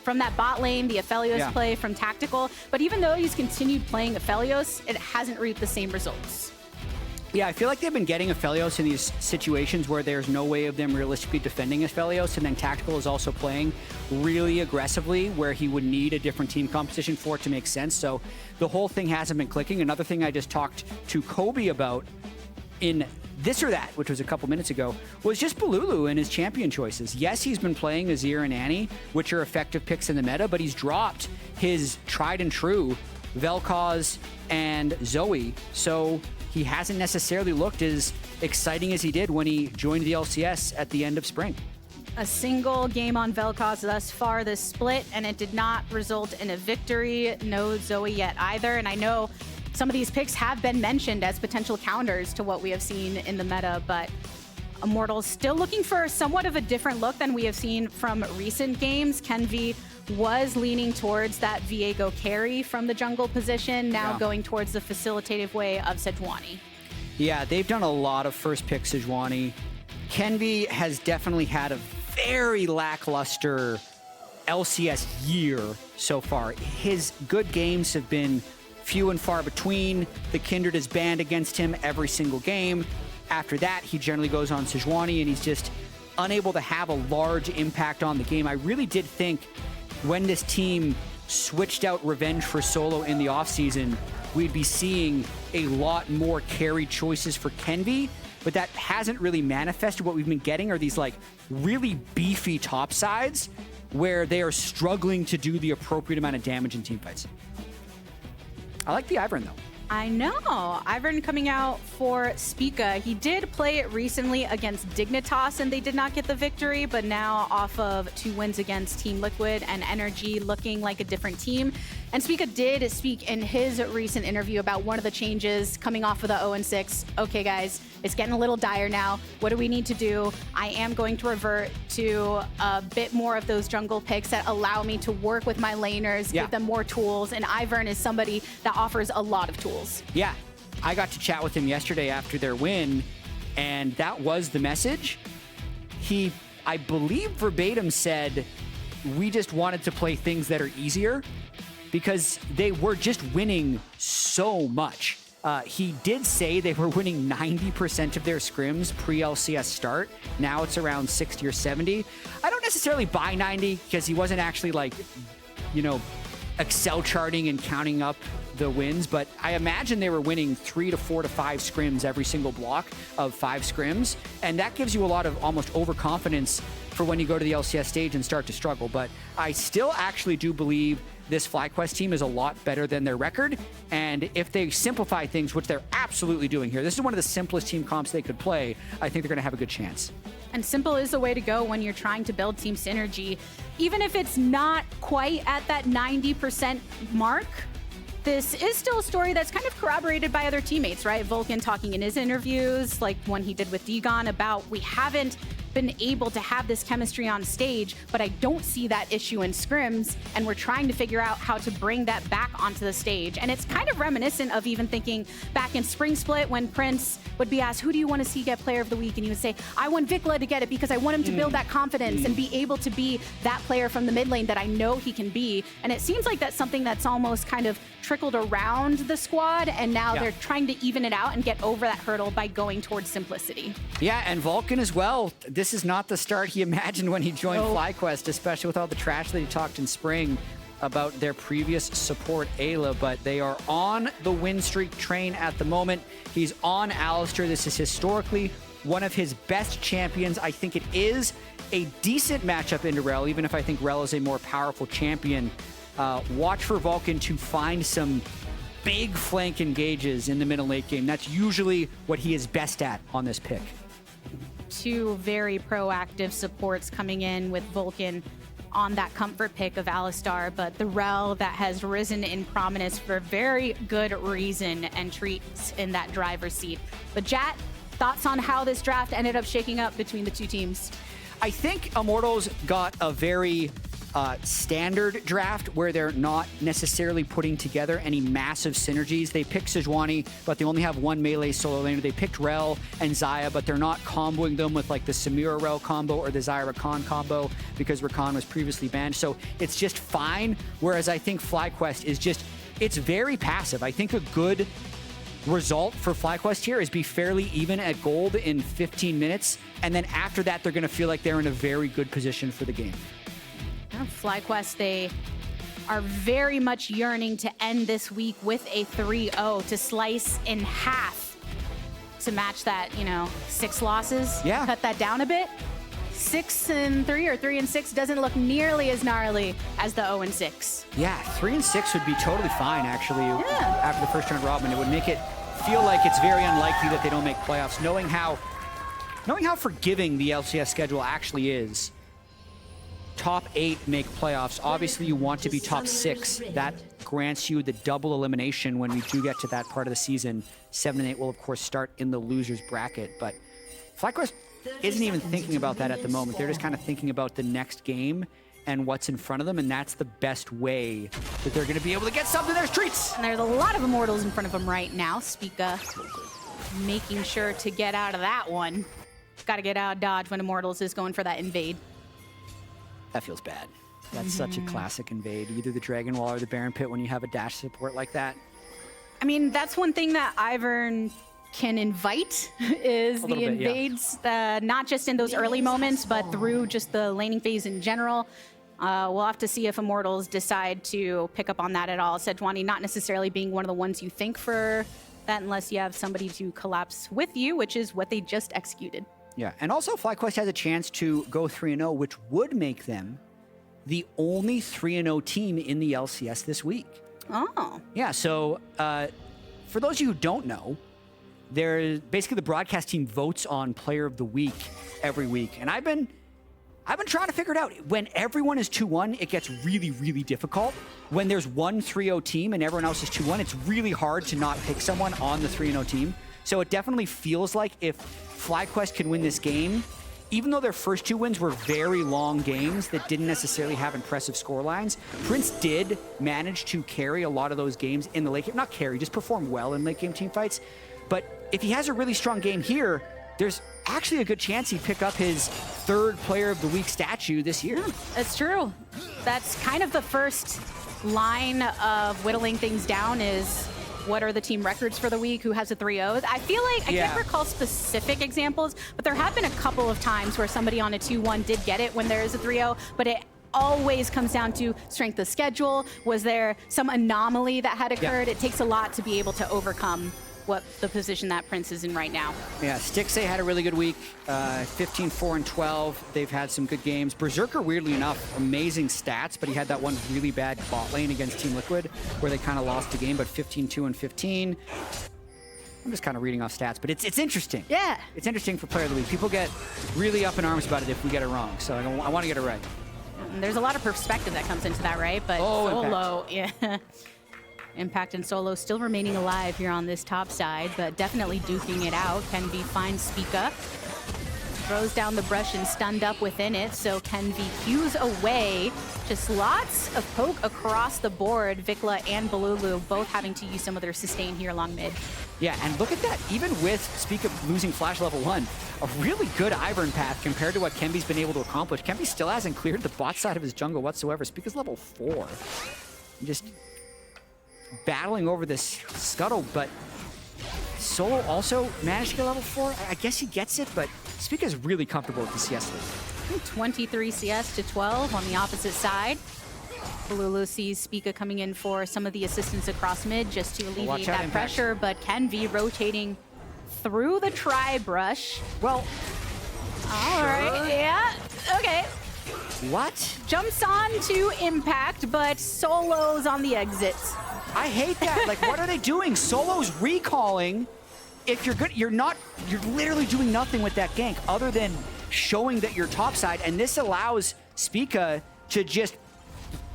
from that bot lane, the Aphelios play from Tactical. But even though he's continued playing Aphelios, it hasn't reaped the same results. Yeah, I feel like they've been getting Aphelios in these situations where there's no way of them realistically defending Aphelios, and then Tactical is also playing really aggressively where he would need a different team composition for it to make sense. So the whole thing hasn't been clicking. Another thing I just talked to Kobe about in This or That, which was a couple minutes ago, was just Bolulu and his champion choices. Yes, he's been playing Azir and Annie, which are effective picks in the meta, but he's dropped his tried and true Vel'Koz and Zoe. So he hasn't necessarily looked as exciting as he did when he joined the LCS at the end of spring. A single game on Vel'Koz thus far this split, and it did not result in a victory. No Zoe yet either, and I know some of these picks have been mentioned as potential counters to what we have seen in the meta, but Immortals still looking for somewhat of a different look than we have seen from recent games. Kenvi was leaning towards that Viego carry from the jungle position, now going towards the facilitative way of Sejuani. Yeah, they've done a lot of first pick Sejuani. Kenvi has definitely had a very lackluster LCS year so far. His good games have been few and far between. The Kindred is banned against him every single game. After that, he generally goes on Sejuani, and he's just unable to have a large impact on the game. I really did think when this team switched out Revenge for Solo in the offseason, we'd be seeing a lot more carry choices for Kenvi, but that hasn't really manifested. What we've been getting are these like really beefy top sides where they are struggling to do the appropriate amount of damage in teamfights. I like the Ivern, though. I know. Ivern coming out for Spica. He did play it recently against Dignitas, and they did not get the victory, but now off of 2 wins against Team Liquid and Energy, looking like a different team. And Spica did speak in his recent interview about one of the changes coming off of the 0-6. Okay, guys, it's getting a little dire now. What do we need to do? I am going to revert to a bit more of those jungle picks that allow me to work with my laners, give them more tools, and Ivern is somebody that offers a lot of tools. Yeah, I got to chat with him yesterday after their win, and that was the message. He, I believe verbatim said, we just wanted to play things that are easier because they were just winning so much. He did say they were winning 90% of their scrims pre-LCS start. Now it's around 60 or 70. I don't necessarily buy 90 because he wasn't actually like, you know, Excel charting and counting up the wins, but I imagine they were winning 3 to 4 to 5 scrims every single block of 5 scrims, and that gives you a lot of almost overconfidence for when you go to the LCS stage and start to struggle. But I still actually do believe this FlyQuest team is a lot better than their record, and if they simplify things, which they're absolutely doing here, this is one of the simplest team comps they could play, I think they're going to have a good chance. And simple is the way to go when you're trying to build team synergy. Even if it's not quite at that 90% mark, this is still a story that's kind of corroborated by other teammates, right? Vulcan talking in his interviews, like one he did with Degon, about we haven't been able to have this chemistry on stage, but I don't see that issue in scrims, and we're trying to figure out how to bring that back onto the stage. And it's kind of reminiscent of even thinking back in Spring Split when Prince would be asked, who do you want to see get player of the week? And he would say, I want Vicla to get it because I want him to build that confidence and be able to be that player from the mid lane that I know he can be. And it seems like that's something that's almost kind of trickled around the squad, and now they're trying to even it out and get over that hurdle by going towards simplicity. Yeah, and Vulcan as well. This is not the start he imagined when he joined FlyQuest, especially with all the trash that he talked in spring about their previous support, Ayla, but they are on the win streak train at the moment. He's on Alistar. This is historically one of his best champions. I think it is a decent matchup into Rell, even if I think Rell is a more powerful champion. Watch for Vulcan to find some big flank engages in the mid and late game. That's usually what he is best at on this pick. 2 very proactive supports coming in with Vulcan on that comfort pick of Alistar, but the Rell that has risen in prominence for very good reason, and Treatz in that driver's seat. But Jatt, thoughts on how this draft ended up shaking up between the 2 teams? I think Immortals got a very standard draft where they're not necessarily putting together any massive synergies. They picked Sejuani, but they only have one melee solo laner. They picked Rell and Xayah, but they're not comboing them with like the Samira Rell combo or the Xayah Rakan combo because Rakan was previously banned. So it's just fine. Whereas I think FlyQuest is just, it's very passive. I think a good result for FlyQuest here is be fairly even at gold in 15 minutes. And then after that, they're going to feel like they're in a very good position for the game. FlyQuest, they are very much yearning to end this week with a 3-0 to slice in half to match that, 6 losses. Yeah. Cut that down a bit. 6-3 or 3-6 doesn't look nearly as gnarly as the 0-6. Yeah, 3-6 would be totally fine, actually, after the first round robin. It would make it feel like it's very unlikely that they don't make playoffs, knowing how forgiving the LCS schedule actually is. Top 8 make playoffs. Obviously, you want to be top 6. That grants you the double elimination when we do get to that part of the season. 7 and 8 will, of course, start in the loser's bracket. But FlyQuest isn't even thinking about that at the moment. They're just kind of thinking about the next game and what's in front of them, and that's the best way that they're going to be able to get something. There's Treatz! And there's a lot of Immortals in front of them right now. Spica making sure to get out of that one. Got to get out of dodge when Immortals is going for that invade. That feels bad. That's such a classic invade. Either the Dragon Wall or the Baron Pit when you have a dash support like that. I mean, that's one thing that Ivern can invite is the invades, not just in those early moments, but through just the laning phase in general. We'll have to see if Immortals decide to pick up on that at all. Sejuani not necessarily being one of the ones you think for that unless you have somebody to collapse with you, which is what they just executed. Yeah, and also FlyQuest has a chance to go 3-0, which would make them the only 3-0 team in the LCS this week. Oh. Yeah, so for those of you who don't know, there's basically the broadcast team votes on Player of the Week every week, and I've been trying to figure it out. When everyone is 2-1, it gets really, really difficult. When there's one 3-0 team and everyone else is 2-1, it's really hard to not pick someone on the 3-0 team. So it definitely feels like if FlyQuest can win this game, even though their first 2 wins were very long games that didn't necessarily have impressive scorelines, Prince did manage to carry a lot of those games in the late game. Not carry, just perform well in late game team fights. But if he has a really strong game here, there's actually a good chance he'd pick up his 3rd Player of the Week statue this year. That's true. That's kind of the first line of whittling things down is what are the team records for the week, who has a 3-0. I feel like, I can't recall specific examples, but there have been a couple of times where somebody on a 2-1 did get it when there is a 3-0, but it always comes down to strength of schedule. Was there some anomaly that had occurred? It takes a lot to be able to overcome what the position that Prince is in right now. Yeah, Stixay had a really good week. 15, 4, and 12. They've had some good games. Berserker, weirdly enough, amazing stats, but he had that one really bad bot lane against Team Liquid where they kind of lost the game, but 15, 2, and 15. I'm just kind of reading off stats, but it's interesting. Yeah. It's interesting for Player of the Week. People get really up in arms about it if we get it wrong, so I want to get it right. And there's a lot of perspective that comes into that, right? But Solo, Impact and Solo still remaining alive here on this top side, but definitely duking it out. Kenvi finds Spica, throws down the brush and stunned up within it, so Kenvi cues away. Just lots of poke across the board. Vicla and Bolulu both having to use some of their sustain here along mid. Yeah, and look at that. Even with Spica losing Flash level 1, a really good Ivern path compared to what Kenvi's been able to accomplish. Kenvi still hasn't cleared the bot side of his jungle whatsoever. Spica's level 4. Just battling over this scuttle, but Solo also managed to get level 4. I guess he gets it, but Spica's really comfortable with the CS lead. 23 CS to 12 on the opposite side. Bolulu sees Spica coming in for some of the assistance across mid just to alleviate that pressure, but Kenvi rotating through the tri-brush. Well, all right, yeah, okay. What? Jumps on to Impact, but Solo's on the exits. I hate that. Like, what are they doing? Solo's recalling. If you're good, you're literally doing nothing with that gank other than showing that you're topside, and this allows Spica to just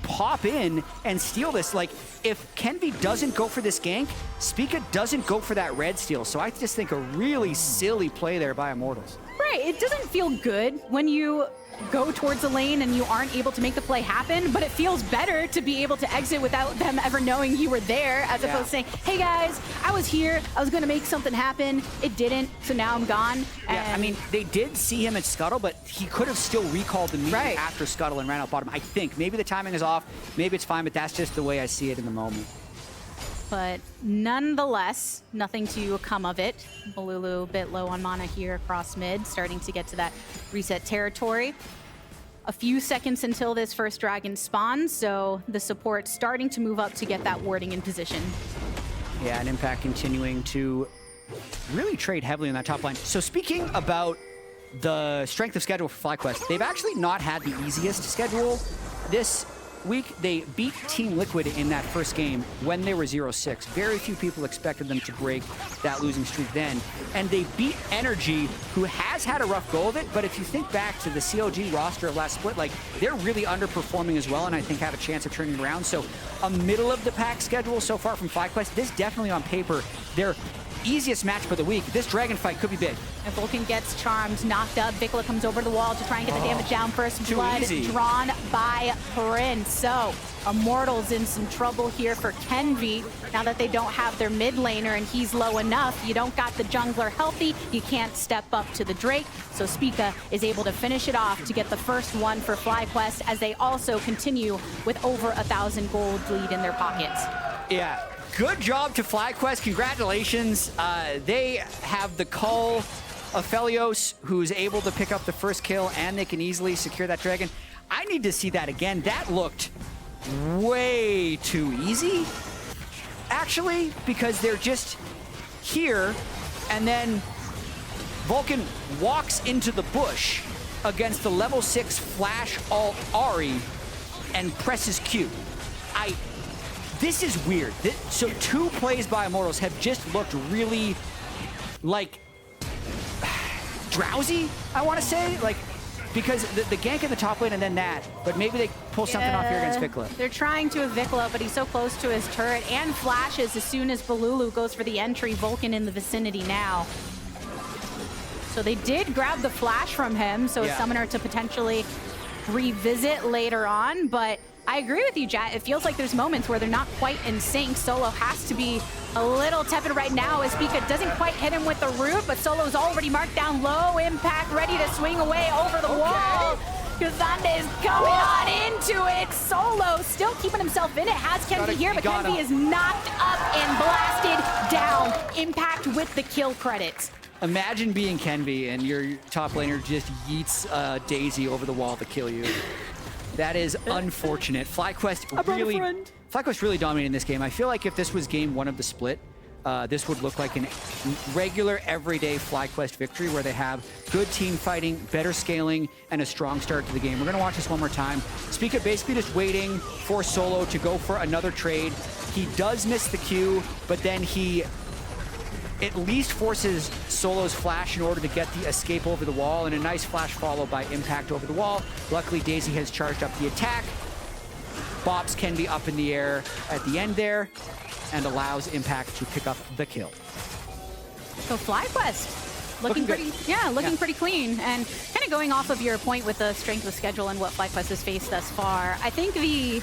pop in and steal this. Like, if Kenvi doesn't go for this gank, Spica doesn't go for that red steal. So I just think a really silly play there by Immortals. Right, it doesn't feel good when you go towards the lane and you aren't able to make the play happen, but it feels better to be able to exit without them ever knowing you were there, as opposed to saying, hey guys, I was here, I was gonna make something happen, it didn't, so now I'm gone. Yeah, I mean, they did see him at Scuttle, but he could have still recalled immediately after Scuttle and ran out bottom. I think maybe the timing is off, maybe it's fine, but that's just the way I see it in the moment. But nonetheless, nothing to come of it. Bolulu a bit low on mana here across mid, starting to get to that reset territory. A few seconds until this first dragon spawns, so the support starting to move up to get that warding in position. Yeah, and Impact continuing to really trade heavily on that top line. So speaking about the strength of schedule for FlyQuest, they've actually not had the easiest schedule this week. They beat Team Liquid in that first game when they were 0-6. Very few people expected them to break that losing streak then. And they beat Energy, who has had a rough go of it, but if you think back to the COG roster of last split, like, they're really underperforming as well, and I think have a chance of turning it around. So a middle of the pack schedule so far from FlyQuest. This definitely on paper, their easiest match of the week. This dragon fight could be big. And Vulcan gets charmed, knocked up. Vicla comes over the wall to try and get the damage down first. Blood drawn by Prince. So Immortals in some trouble here for Kenvi. Now that they don't have their mid laner and he's low enough, you don't got the jungler healthy, you can't step up to the Drake. So Spica is able to finish it off to get the first one for FlyQuest, as they also continue with over 1,000 gold lead in their pockets. Yeah. Good job to FlyQuest. Congratulations. They have the call Aphelios, who's able to pick up the first kill, and they can easily secure that dragon. I need to see that again. That looked way too easy, actually, because they're just here, and then Vulcan walks into the bush against the level 6 flash ult Ahri and presses Q. This is weird. So 2 plays by Immortals have just looked really, like, drowsy, I want to say. Like, because the gank in the top lane and then that, but maybe they pull something off here against Vicla. They're trying to Vicla, but he's so close to his turret, and flashes as soon as Bolulu goes for the entry. Vulcan in the vicinity now. So they did grab the flash from him, so a summoner to potentially revisit later on, but I agree with you, Jatt. It feels like there's moments where they're not quite in sync. Solo has to be a little tepid right now as Spica doesn't quite hit him with the root, but Solo's already marked down low. Impact ready to swing away over the wall. Ksante is coming on into it. Solo still keeping himself in it. Has Kenvi here, but Kenvi is knocked up and blasted down. Impact with the kill credits. Imagine being Kenvi and your top laner just yeets Daisy over the wall to kill you. That is unfortunate. FlyQuest really dominated this game. I feel like if this was game 1 of the split, this would look like a regular, everyday FlyQuest victory where they have good team fighting, better scaling, and a strong start to the game. We're going to watch this one more time. Spica basically just waiting for Solo to go for another trade. He does miss the Q, but then he at least forces Solo's flash in order to get the escape over the wall, and a nice flash followed by Impact over the wall. Luckily, Daisy has charged up the attack. Bops can be up in the air at the end there, and allows Impact to pick up the kill. So FlyQuest looking pretty, pretty clean. And kind of going off of your point with the strength of schedule and what FlyQuest has faced thus far, I think the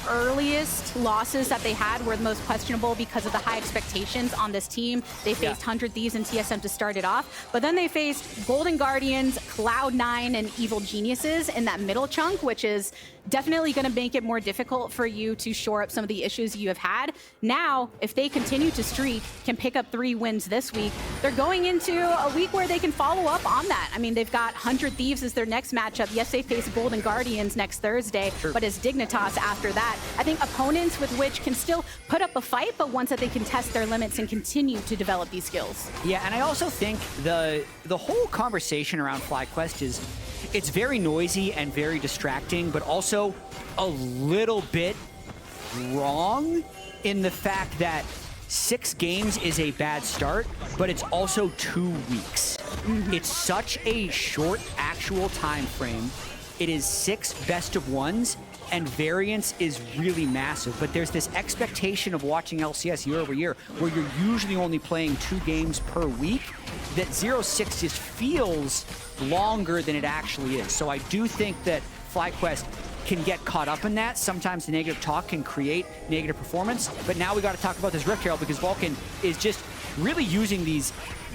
earliest losses that they had were the most questionable because of the high expectations on this team. They faced 100 Thieves and TSM to start it off, but then they faced Golden Guardians, Cloud9, and Evil Geniuses in that middle chunk, which is definitely going to make it more difficult for you to shore up some of the issues you have had. Now, if they continue to streak, can pick up 3 wins this week, they're going into a week where they can follow up on that. I mean, they've got 100 Thieves as their next matchup. Yes, they face Golden Guardians next Thursday, but as Dignitas after that. I think opponents with which can still put up a fight, but ones that they can test their limits and continue to develop these skills. Yeah, and I also think the whole conversation around FlyQuest is, it's very noisy and very distracting, but also a little bit wrong in the fact that 6 games is a bad start, but it's also 2 weeks. It's such a short actual time frame. It is 6 best of 1s, and variance is really massive, but there's this expectation of watching LCS year over year where you're usually only playing 2 games per week that 0-6 just feels longer than it actually is. So I do think that FlyQuest can get caught up in that. Sometimes the negative talk can create negative performance. But now we got to talk about this Rift Herald because Vulcan is just really using these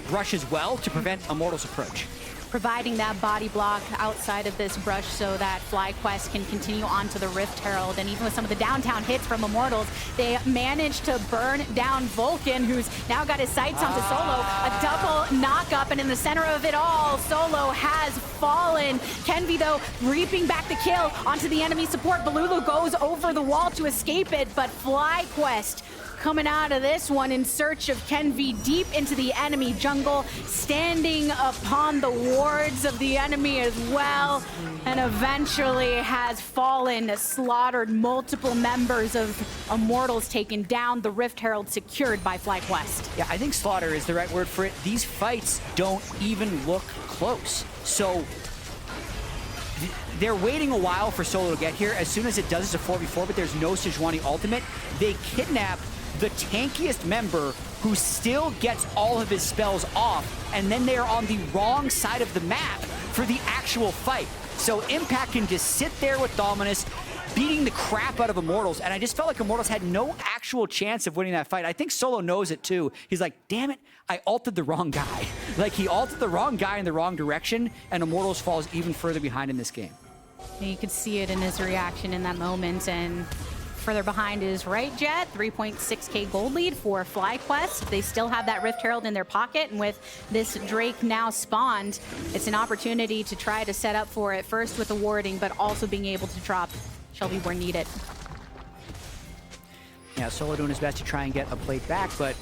brushes well to prevent Immortals' approach. Providing that body block outside of this brush so that FlyQuest can continue on to the Rift Herald. And even with some of the downtown hits from Immortals, they managed to burn down Vulcan, who's now got his sights onto Solo. A double knock-up, and in the center of it all, Solo has fallen. Kenvi, though, reaping back the kill onto the enemy support. Bolulu goes over the wall to escape it, but FlyQuest coming out of this one in search of Kenvi deep into the enemy jungle, standing upon the wards of the enemy as well, and eventually has fallen, slaughtered multiple members of Immortals, taken down, the Rift Herald secured by FlyQuest. Yeah, I think slaughter is the right word for it. These fights don't even look close. So they're waiting a while for Solo to get here. As soon as it does, it's a 4v4, but there's no Sejuani ultimate. They kidnap the tankiest member who still gets all of his spells off, and then they're on the wrong side of the map for the actual fight. So Impact can just sit there with Dominus, beating the crap out of Immortals, and I just felt like Immortals had no actual chance of winning that fight. I think Solo knows it too. He's like, damn it, I ulted the wrong guy. Like, he ulted the wrong guy in the wrong direction, and Immortals falls even further behind in this game. You could see it in his reaction in that moment, and further behind is Riot Jatt, 3.6k gold lead for FlyQuest. They still have that Rift Herald in their pocket, and with this Drake now spawned, it's an opportunity to try to set up for it, first with the warding, but also being able to drop Shelby where needed. Yeah, Solo doing his best to try and get a plate back, but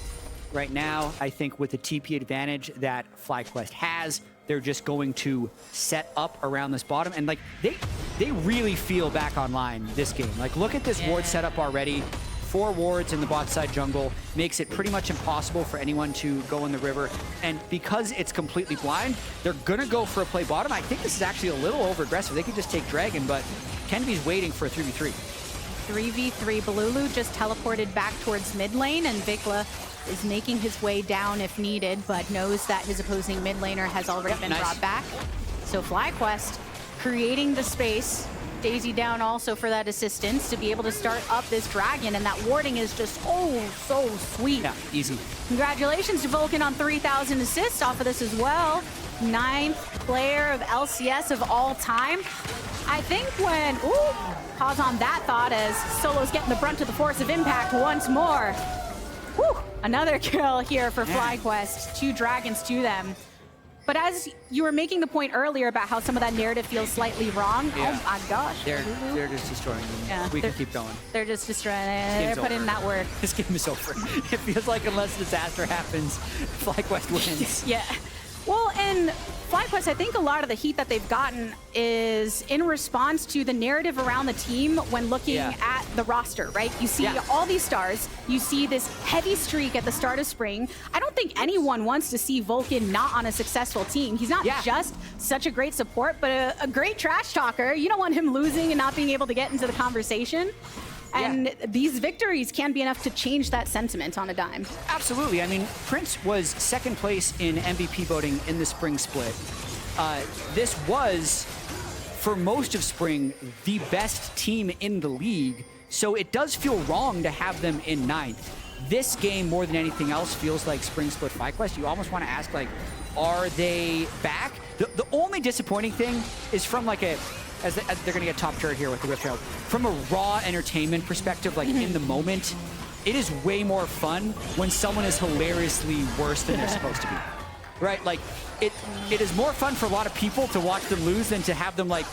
right now, I think with the TP advantage that FlyQuest has, they're just going to set up around this bottom, and like they really feel back online this game. Like, look at this ward setup already. 4 wards in the bot side jungle makes it pretty much impossible for anyone to go in the river, and because it's completely blind, they're gonna go for a play bottom. I think this is actually a little over aggressive. They could just take Dragon, but Kenvi's waiting for a 3v3. 3v3, Bolulu just teleported back towards mid lane, and Vicla is making his way down if needed, but knows that his opposing mid laner has already been brought back. So FlyQuest creating the space. Daisy down also for that assistance to be able to start up this Dragon, and that warding is just so sweet. Yeah, easy. Congratulations to Vulcan on 3,000 assists off of this as well. 9th player of LCS of all time. I think when, pause on that thought as Solo's getting the brunt of the force of impact once more. Whew, another kill here for FlyQuest. 2 dragons to them. But as you were making the point earlier about how some of that narrative feels slightly wrong, oh my gosh. They're just destroying them. Yeah, we can keep going. They're just destroying it. They're putting in that work. This game is over. It feels like unless disaster happens, FlyQuest wins. Yeah. Well, and FlyQuest, I think a lot of the heat that they've gotten is in response to the narrative around the team when looking at the roster, right? You see all these stars, you see this heavy streak at the start of spring. I don't think anyone wants to see Vulcan not on a successful team. He's not just such a great support, but a great trash talker. You don't want him losing and not being able to get into the conversation. And these victories can be enough to change that sentiment on a dime. Absolutely. I mean, Prince was 2nd place in MVP voting in the spring split. This was, for most of spring, the best team in the league. So it does feel wrong to have them in 9th. This game, more than anything else, feels like spring split FlyQuest. You almost want to ask, like, are they back? The only disappointing thing is from like a, as they're going to get top turret here with the Rift Herald. From a raw entertainment perspective, like in the moment, it is way more fun when someone is hilariously worse than they're supposed to be. Right? Like, it is more fun for a lot of people to watch them lose than to have them like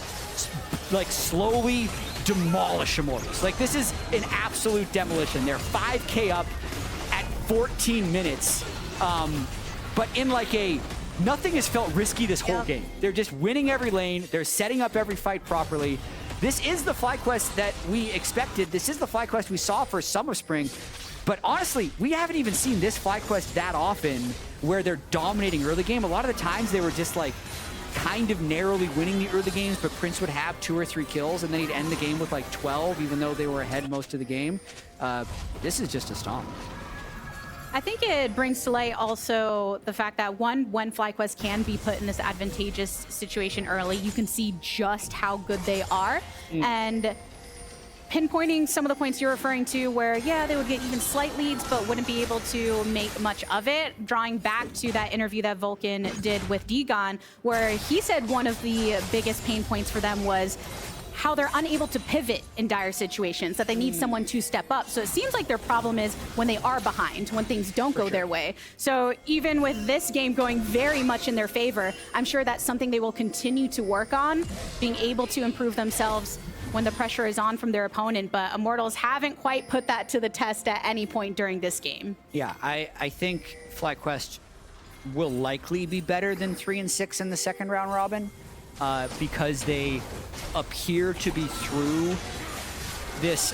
slowly demolish Immortals. Like, this is an absolute demolition. They're 5k up at 14 minutes. But in like a, nothing has felt risky this whole game. They're just winning every lane. They're setting up every fight properly. This is the FlyQuest that we expected. This is the FlyQuest we saw for Summer Spring. But honestly, we haven't even seen this FlyQuest that often where they're dominating early game. A lot of the times they were just like kind of narrowly winning the early games, but Prince would have 2 or 3 kills and then he'd end the game with like 12, even though they were ahead most of the game. This is just a stomp. I think it brings to light also the fact that when FlyQuest can be put in this advantageous situation early, you can see just how good they are. And pinpointing some of the points you're referring to where, yeah, they would get even slight leads, but wouldn't be able to make much of it. Drawing back to that interview that Vulcan did with Degon, where he said one of the biggest pain points for them was how they're unable to pivot in dire situations, that they need someone to step up. So it seems like their problem is when they are behind, when things don't go their way. So even with this game going very much in their favor, I'm sure that's something they will continue to work on, being able to improve themselves when the pressure is on from their opponent. But Immortals haven't quite put that to the test at any point during this game. Yeah, I think FlyQuest will likely be better than 3 and 6 in the second round robin. Because they appear to be through this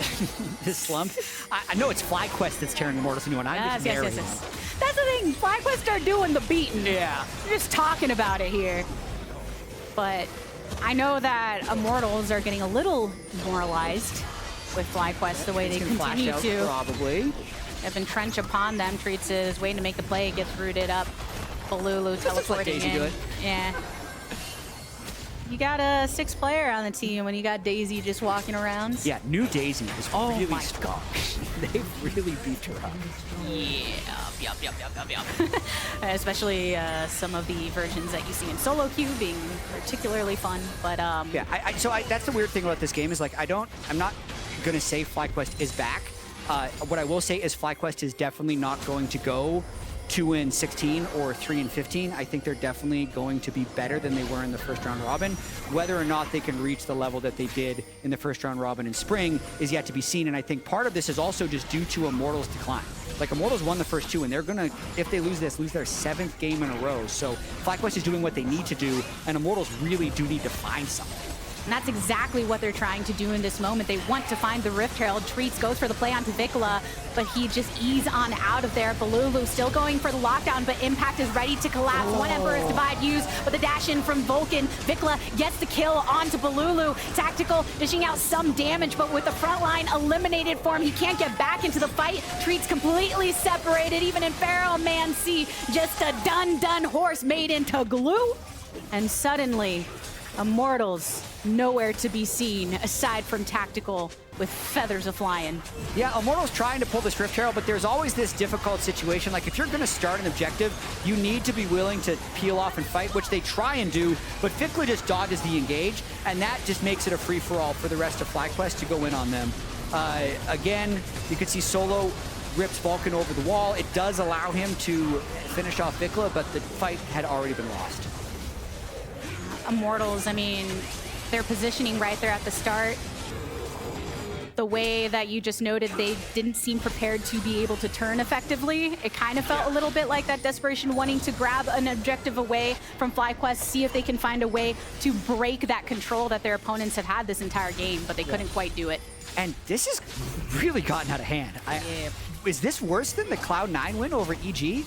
this slump. I know it's FlyQuest that's tearing Immortals a new one. I'm just narrating. Yes. That's the thing. FlyQuest are doing the beating. Yeah. We're just talking about it here. But I know that Immortals are getting a little demoralized with FlyQuest the way they continue to. Probably. Have entrenched upon them. Treatz is waiting to make the play, gets rooted up. Bolulu teleporting in. Good. Yeah. You got a 6th player on the team when you got Daisy just walking around. Yeah, new Daisy is really strong. They've really beefed her up. Yeah, yup. Especially some of the versions that you see in solo queue being particularly fun. But yeah, so that's the weird thing about this game is like I'm not gonna say FlyQuest is back. What I will say is FlyQuest is definitely not going to go 2 and 16 or 3 and 15. I think they're definitely going to be better than they were in the first round robin. Whether or not they can reach the level that they did in the first round robin in spring is yet to be seen. And I think part of this is also just due to Immortals' decline. Like Immortals won the first 2, and they're gonna, if they lose this, lose their 7th game in a row. So FlyQuest is doing what they need to do, and Immortals really do need to find something. And that's exactly what they're trying to do in this moment. They want to find the Rift Herald. Treatz goes for the play onto Vicla, but he just ease on out of there. Bolulu still going for the lockdown, but Impact is ready to collapse. One Emperor's Divide used, but the dash in from Vulcan. Vicla gets the kill onto Bolulu. Tactical dishing out some damage, but with the front line eliminated for him, he can't get back into the fight. Treatz completely separated. Even in Pharaoh Man see just a done horse made into glue. And suddenly, Immortals nowhere to be seen aside from Tactical with feathers a-flying. Yeah, Immortals trying to pull this Rift Herald, but there's always this difficult situation. Like if you're going to start an objective, you need to be willing to peel off and fight, which they try and do, but Vicla just dodges the engage, and that just makes it a free-for-all for the rest of FlyQuest to go in on them. Again, you can see Solo rips Vulcan over the wall. It does allow him to finish off Vicla, but the fight had already been lost. Immortals, I mean, their positioning right there at the start, the way that you just noted, they didn't seem prepared to be able to turn effectively. It kind of felt a little bit like that desperation wanting to grab an objective away from FlyQuest, see if they can find a way to break that control that their opponents have had this entire game, but they couldn't quite do it. And this has really gotten out of hand. Is this worse than the Cloud9 win over EG?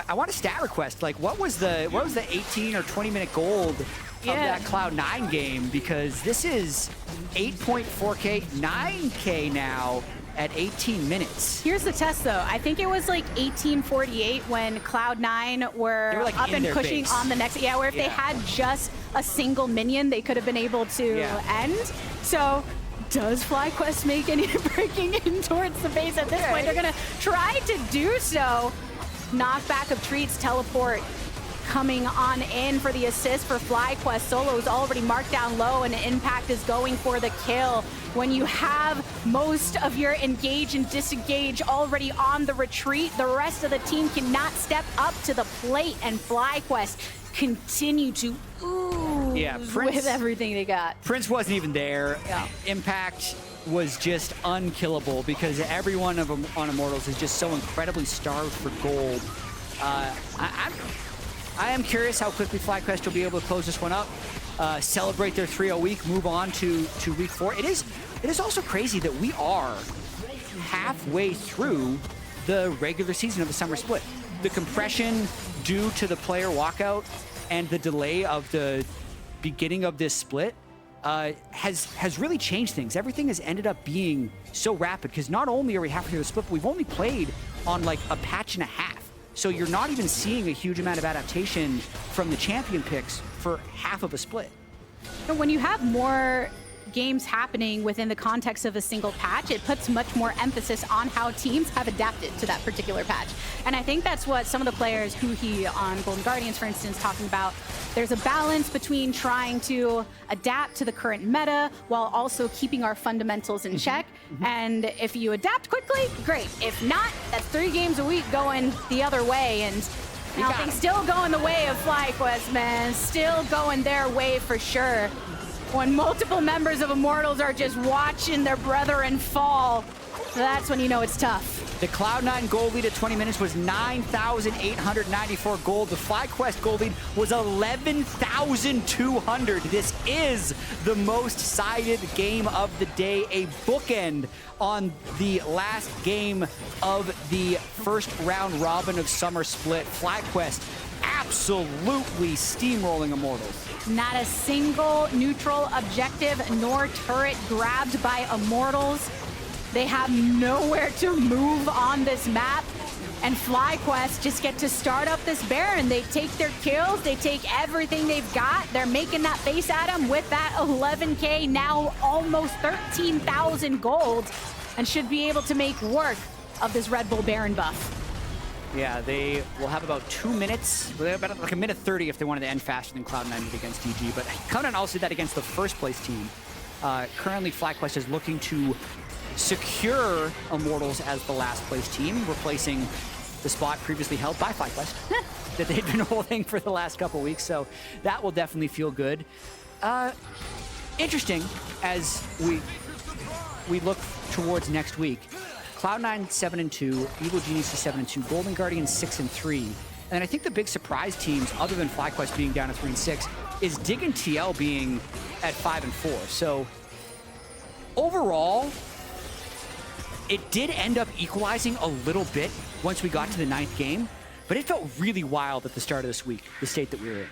I want a stat request. Like, what was the 18 or 20-minute gold of that Cloud9 game? Because this is 8.4K, 9K now at 18 minutes. Here's the test, though. I think it was like 1848 when Cloud9 were like up and pushing base on the next. Yeah, where if they had just a single minion, they could have been able to end. So does FlyQuest make any breaking in towards the base at this point? They're going to try to do so. Knockback of Treatz, teleport coming on in for the assist for FlyQuest. Solo is already marked down low, and Impact is going for the kill. When you have most of your engage and disengage already on the retreat, the rest of the team cannot step up to the plate, and FlyQuest continue to ooze with everything they got. Prince wasn't even there. Impact was just unkillable because everyone on Immortals is just so incredibly starved for gold. I am curious how quickly FlyQuest will be able to close this one up, celebrate their 3-0 week, move on to week 4. It is also crazy that we are halfway through the regular season of the summer split. The compression due to the player walkout and the delay of the beginning of this split has really changed things. Everything has ended up being so rapid because not only are we halfway through the split, but we've only played on like a patch and a half. So you're not even seeing a huge amount of adaptation from the champion picks for half of a split. And when you have more games happening within the context of a single patch, it puts much more emphasis on how teams have adapted to that particular patch. And I think that's what some of the players, Huhi on Golden Guardians, for instance, talking about. There's a balance between trying to adapt to the current meta while also keeping our fundamentals in check. And if you adapt quickly, great. If not, that's 3 games a week going the other way. And now things still going the way of FlyQuest, man. Still going their way for sure. When multiple members of Immortals are just watching their brethren fall, that's when you know it's tough. The Cloud9 gold lead at 20 minutes was 9,894 gold. The FlyQuest gold lead was 11,200. This is the most sided game of the day, a bookend on the last game of the first round robin of Summer Split. FlyQuest absolutely steamrolling Immortals. Not a single neutral objective nor turret grabbed by Immortals. They have nowhere to move on this map. And FlyQuest just get to start up this Baron. They take their kills, they take everything they've got. They're making that face at him with that 11K, now almost 13,000 gold, and should be able to make work of this Red Bull Baron buff. Yeah, they will have about 2 minutes, about like a minute 30 if they wanted to end faster than Cloud9 did against DG. But Cloud9 also did that against the first place team. Currently, FlyQuest is looking to secure Immortals as the last place team, replacing the spot previously held by FlyQuest that they've been holding for the last couple weeks. So that will definitely feel good. Interesting as we look towards next week. Cloud9 7-2, Evil Geniuses 7-2, Golden Guardians 6-3. And I think the big surprise teams, other than FlyQuest being down to 3-6, is Dig and TL being at 5-4. So overall, it did end up equalizing a little bit once we got to the 9th game, but it felt really wild at the start of this week, the state that we were in.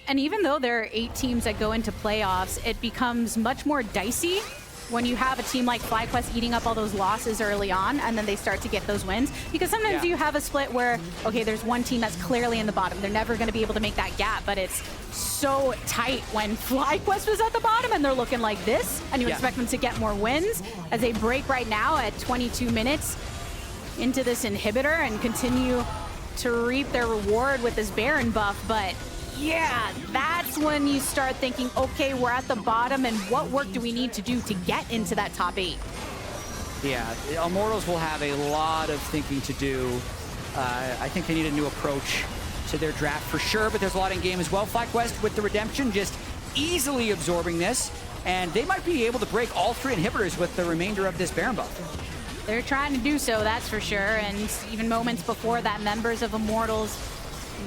And even though there are 8 teams that go into playoffs, it becomes much more dicey when you have a team like FlyQuest eating up all those losses early on, and then they start to get those wins. Because sometimes you have a split where, okay, there's one team that's clearly in the bottom. They're never going to be able to make that gap, but it's so tight when FlyQuest was at the bottom and they're looking like this, and you expect them to get more wins as they break right now at 22 minutes into this inhibitor and continue to reap their reward with this Baron buff. But yeah, that's when you start thinking, okay, we're at the bottom, and what work do we need to do to get into that top 8? Yeah, Immortals will have a lot of thinking to do. I think they need a new approach to their draft for sure, but there's a lot in game as well. FlyQuest with the redemption just easily absorbing this, and they might be able to break all 3 inhibitors with the remainder of this Baron buff. They're trying to do so, that's for sure, and even moments before that, members of Immortals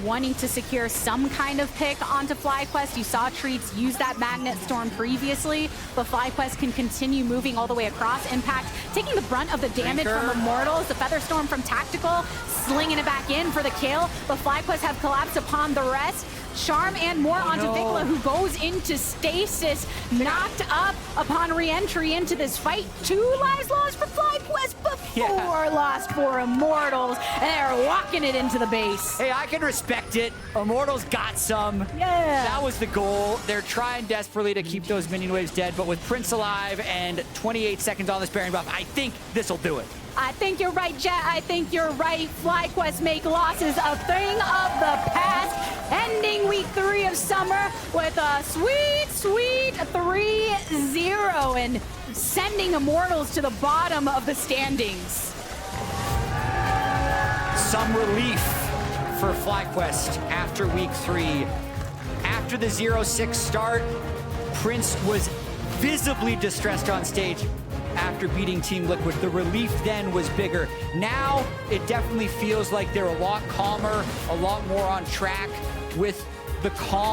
wanting to secure some kind of pick onto FlyQuest. You saw Treatz use that Magnet Storm previously, but FlyQuest can continue moving all the way across. Impact taking the brunt of the damage from Immortals. The Feather Storm from Tactical, slinging it back in for the kill, but FlyQuest have collapsed upon the rest. Charm and more onto Vicla, who goes into stasis, knocked up upon re-entry into this fight. 2 lives lost for FlyQuest, but 4 lost for Immortals, and they're walking it into the base. Hey, I can respect it. Immortals got some. Yeah. That was the goal. They're trying desperately to keep those minion waves dead, but with Prince alive and 28 seconds on this Baron buff, I think this'll do it. I think you're right, Jatt. I think you're right. FlyQuest make losses a thing of the past, ending week 3 of summer with a sweet, sweet 3-0 and sending Immortals to the bottom of the standings. Some relief for FlyQuest after week 3. After the 0-6 start, Prince was visibly distressed on stage after beating Team Liquid. The relief then was bigger. Now it definitely feels like they're a lot calmer, a lot more on track with the calm